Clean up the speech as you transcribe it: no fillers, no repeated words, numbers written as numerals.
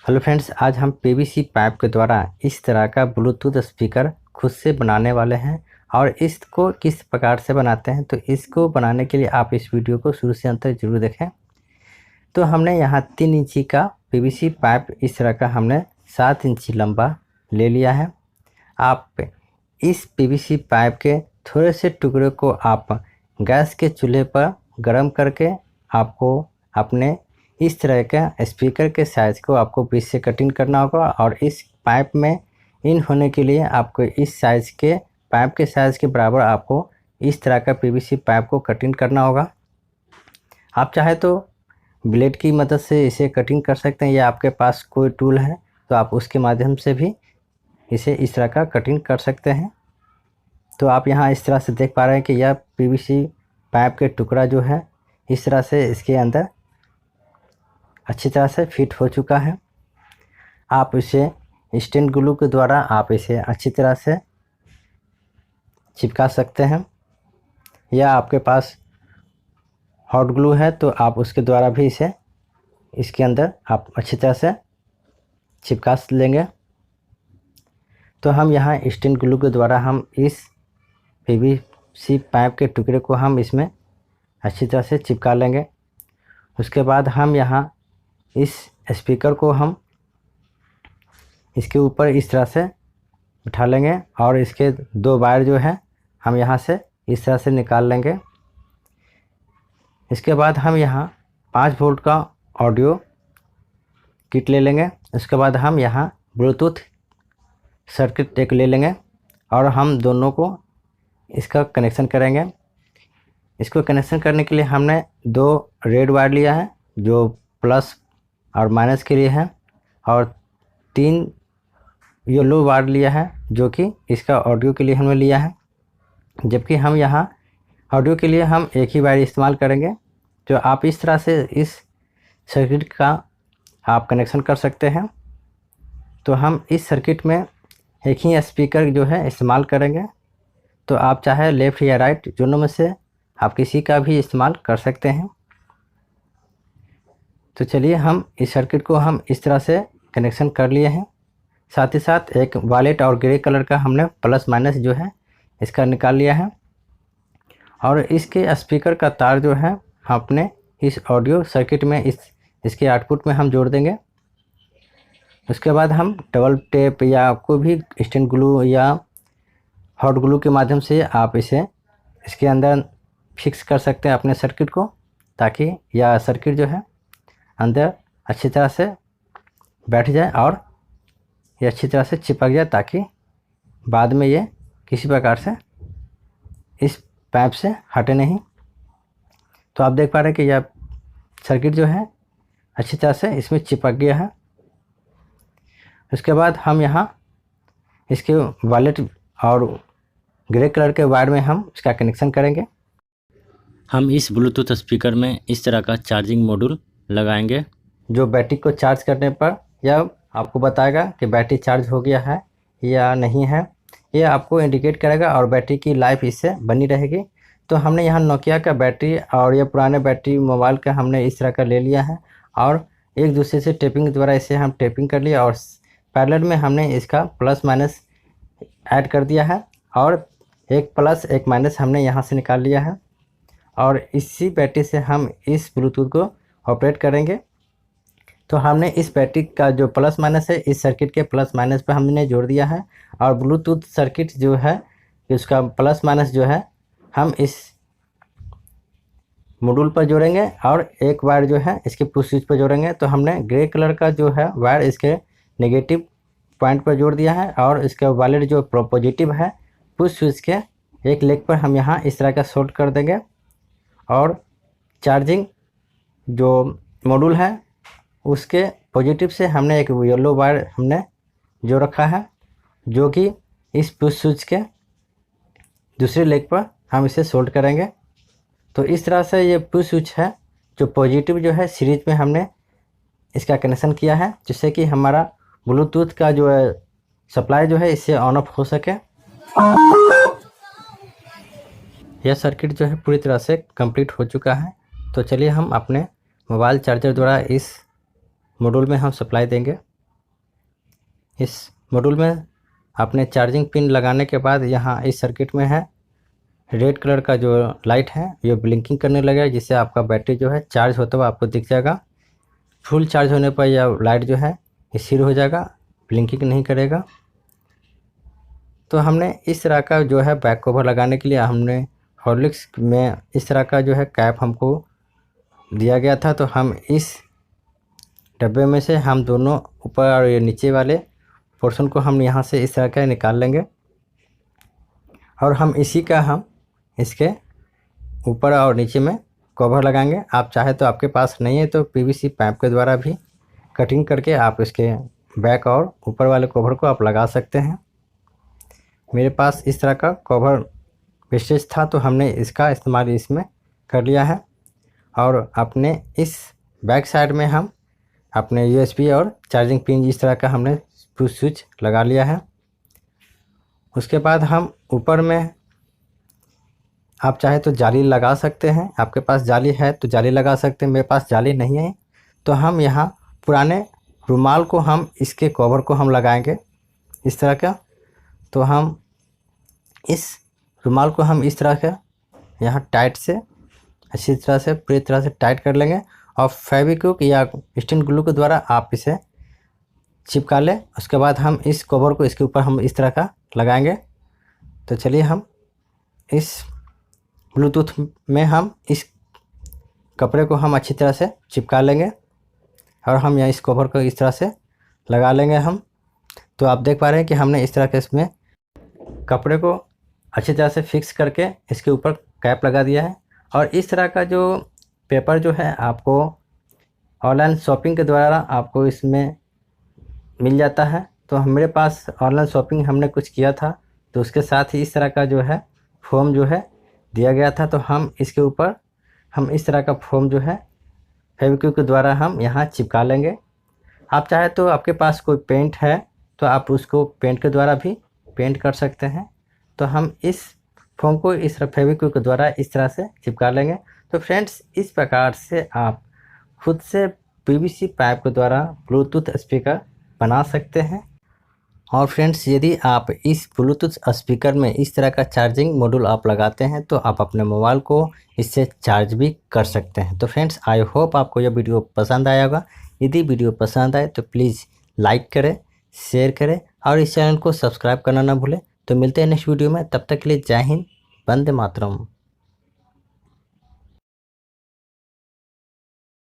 Hello friends, आज हम PVC pipe के द्वारा इस तरह का ब्लूटूथ स्पीकर खुद से बनाने वाले हैं। और इसको किस प्रकार से बनाते हैं, तो इसको बनाने के लिए आप इस वीडियो को शुरू से अंत तक जरूर देखें। तो हमने यहाँ 3 इंची का पीवीसी पाइप इस तरह का हमने 7 इंची लंबा ले लिया है। आप इस पीवीसी पाइप के थोड़े से टुकड़े को आप गैस के चूल्हे पर गर्म करके आपको अपने इस तरह का स्पीकर के साइज़ को आपको बीच से कटिंग करना होगा। और इस पाइप में इन होने के लिए आपको इस साइज़ के पाइप के साइज़ के बराबर आपको इस तरह का पीवीसी पाइप को कटिंग करना होगा। आप चाहे तो ब्लेड की मदद से इसे कटिंग कर सकते हैं, या आपके पास कोई टूल है तो आप उसके माध्यम से भी इसे इस तरह का कटिंग कर सकते हैं। तो आप यहाँ इस तरह से देख पा रहे हैं कि यह पीवीसी पाइप के टुकड़ा जो है इस तरह से इसके अंदर अच्छी तरह से फिट हो चुका है। आप इसे स्टेन ग्लू के द्वारा आप इसे अच्छी तरह से चिपका सकते हैं, या आपके पास हॉट ग्लू है तो आप उसके द्वारा भी इसे इसके अंदर आप अच्छी तरह से चिपका लेंगे। तो हम यहाँ स्टेन ग्लू के द्वारा हम इस पीवीसी पाइप के टुकड़े को हम इसमें अच्छी तरह से चिपका लेंगे। उसके बाद हम यहाँ इस स्पीकर को हम इसके ऊपर इस तरह से बिठा लेंगे, और इसके 2 वायर जो है हम यहाँ से इस तरह से निकाल लेंगे। इसके बाद हम यहाँ 5 वोल्ट का ऑडियो किट ले लेंगे। उसके बाद हम यहाँ ब्लूटूथ सर्किट एक ले लेंगे, और हम दोनों को इसका कनेक्शन करेंगे। इसको कनेक्शन करने के लिए हमने 2 रेड वायर लिया है जो प्लस और माइनस के लिए है, और 3 येलो वायर लिया है जो कि इसका ऑडियो के लिए हमने लिया है। जबकि हम यहाँ ऑडियो के लिए हम एक ही वायर इस्तेमाल करेंगे। तो आप इस तरह से इस सर्किट का आप कनेक्शन कर सकते हैं। तो हम इस सर्किट में एक ही स्पीकर जो है इस्तेमाल करेंगे। तो आप चाहे लेफ़्ट या राइट दोनों में से आप किसी का भी इस्तेमाल कर सकते हैं। तो चलिए हम इस सर्किट को हम इस तरह से कनेक्शन कर लिए हैं। साथ ही साथ एक वायलेट और ग्रे कलर का हमने प्लस माइनस जो है इसका निकाल लिया है, और इसके स्पीकर का तार जो है हम अपने इस ऑडियो सर्किट में इसके आउटपुट में हम जोड़ देंगे। उसके बाद हम डबल टेप या कोई भी स्टेन ग्लू या हॉट ग्लू के माध्यम से आप इसे इसके अंदर फिक्स कर सकते हैं अपने सर्किट को, ताकि यह सर्किट जो है अंदर अच्छी तरह से बैठ जाए और ये अच्छी तरह से चिपक जाए, ताकि बाद में ये किसी प्रकार से इस पाइप से हटे नहीं। तो आप देख पा रहे हैं कि यह सर्किट जो है अच्छी तरह से इसमें चिपक गया है। उसके बाद हम यहाँ इसके वायलेट और ग्रे कलर के वायर में हम इसका कनेक्शन करेंगे। हम इस ब्लूटूथ स्पीकर में इस तरह का चार्जिंग मॉड्यूल लगाएंगे, जो बैटरी को चार्ज करने पर यह आपको बताएगा कि बैटरी चार्ज हो गया है या नहीं है। ये आपको इंडिकेट करेगा और बैटरी की लाइफ इससे बनी रहेगी। तो हमने यहाँ नोकिया का बैटरी और ये पुराने बैटरी मोबाइल का हमने इस तरह का ले लिया है, और एक दूसरे से टेपिंग द्वारा इसे हम टेपिंग कर लिया, और पैरेलल में हमने इसका प्लस माइनस ऐड कर दिया है, और एक प्लस एक माइनस हमने यहाँ से निकाल लिया है। और इसी बैटरी से हम इस ब्लूटूथ को ऑपरेट करेंगे। तो हमने इस बैटरी का जो प्लस माइनस है इस सर्किट के प्लस माइनस पे हमने जोड़ दिया है, और ब्लूटूथ सर्किट जो है उसका प्लस माइनस जो है हम इस मॉड्यूल पर जोड़ेंगे, और एक वायर जो है इसके पुश स्विच पर जोड़ेंगे। तो हमने ग्रे कलर का जो है वायर इसके नेगेटिव पॉइंट पर जोड़ दिया है, और इसका वायलेट जो पॉजिटिव है पुश स्विच के एक लेग पर हम यहाँ इस तरह का शॉर्ट कर देंगे। और चार्जिंग जो मॉड्यूल है उसके पॉजिटिव से हमने एक येलो वायर हमने जो रखा है, जो कि इस पुश स्विच के दूसरे लेग पर हम इसे सोल्ड करेंगे। तो इस तरह से ये पुश स्विच है जो पॉजिटिव जो है सीरीज में हमने इसका कनेक्शन किया है, जिससे कि हमारा ब्लूटूथ का जो है सप्लाई जो है इससे ऑन ऑफ हो सके। यह सर्किट जो है पूरी तरह से कंप्लीट हो चुका है। तो चलिए हम अपने मोबाइल चार्जर द्वारा इस मॉड्यूल में हम सप्लाई देंगे। इस मॉड्यूल में आपने चार्जिंग पिन लगाने के बाद यहाँ इस सर्किट में है रेड कलर का जो लाइट है ये ब्लिंकिंग करने लगेगा, जिससे आपका बैटरी जो है चार्ज होता हुआ आपको दिख जाएगा। फुल चार्ज होने पर यह लाइट जो है स्थिर हो जाएगा, ब्लिंकिंग नहीं करेगा। तो हमने इस तरह का जो है बैक कवर लगाने के लिए हमने हॉर्लिक्स में इस तरह का जो है कैप हमको दिया गया था। तो हम इस डब्बे में से हम दोनों ऊपर और ये नीचे वाले पोर्शन को हम यहाँ से इस तरह का निकाल लेंगे और हम इसके ऊपर और नीचे में कवर लगाएंगे। आप चाहे तो, आपके पास नहीं है तो पीवीसी पाइप के द्वारा भी कटिंग करके आप इसके बैक और ऊपर वाले कवर को आप लगा सकते हैं। मेरे पास इस तरह का कवर वेस्टेज था तो हमने इसका इस्तेमाल इसमें कर लिया है। और अपने इस बैक साइड में हम अपने यूएसबी और चार्जिंग पिन इस तरह का हमने स्विच लगा लिया है। उसके बाद हम ऊपर में आप चाहे तो जाली लगा सकते हैं, आपके पास जाली है तो जाली लगा सकते हैं। मेरे पास जाली नहीं है तो हम यहाँ पुराने रुमाल को हम इसके कवर को हम लगाएंगे इस तरह का। तो हम इस रुमाल को हम इस तरह का यहाँ टाइट से अच्छी तरह से पूरी तरह से टाइट कर लेंगे और फेविक्विक या स्टील ग्लू के द्वारा आप इसे चिपका लें। उसके बाद हम इस कवर को इसके ऊपर हम इस तरह का लगाएंगे। तो चलिए हम इस ब्लूटूथ में हम इस कपड़े को हम अच्छी तरह से चिपका लेंगे और हम यहाँ इस कवर को इस तरह से लगा लेंगे हम। तो आप देख पा रहे हैं कि हमने इस तरह के इसमें कपड़े को अच्छी तरह से फिक्स करके इसके ऊपर कैप लगा दिया है। और इस तरह का जो पेपर जो है आपको ऑनलाइन शॉपिंग के द्वारा आपको इसमें मिल जाता है। तो मेरे पास ऑनलाइन शॉपिंग हमने कुछ किया था तो उसके साथ ही इस तरह का जो है फोम जो है दिया गया था। तो हम इसके ऊपर हम इस तरह का फोम जो है फेविक्विक के द्वारा हम यहाँ चिपका लेंगे। आप चाहे तो, आपके पास कोई पेंट है तो आप उसको पेंट के द्वारा भी पेंट कर सकते हैं। तो हम इस फोम को इस फेविक्विक के द्वारा इस तरह से चिपका लेंगे। तो फ्रेंड्स, इस प्रकार से आप खुद से पीवीसी पाइप के द्वारा ब्लूटूथ स्पीकर बना सकते हैं। और फ्रेंड्स, यदि आप इस ब्लूटूथ स्पीकर में इस तरह का चार्जिंग मॉड्यूल आप लगाते हैं तो आप अपने मोबाइल को इससे चार्ज भी कर सकते हैं। तो फ्रेंड्स, आई होप आपको यह वीडियो पसंद आया होगा। यदि वीडियो पसंद आए तो प्लीज़ लाइक करें, शेयर करें और इस चैनल को सब्सक्राइब करना ना भूलें। तो मिलते हैं नेक्स्ट वीडियो में, तब तक के लिए जय हिंद, वंदे मातरम।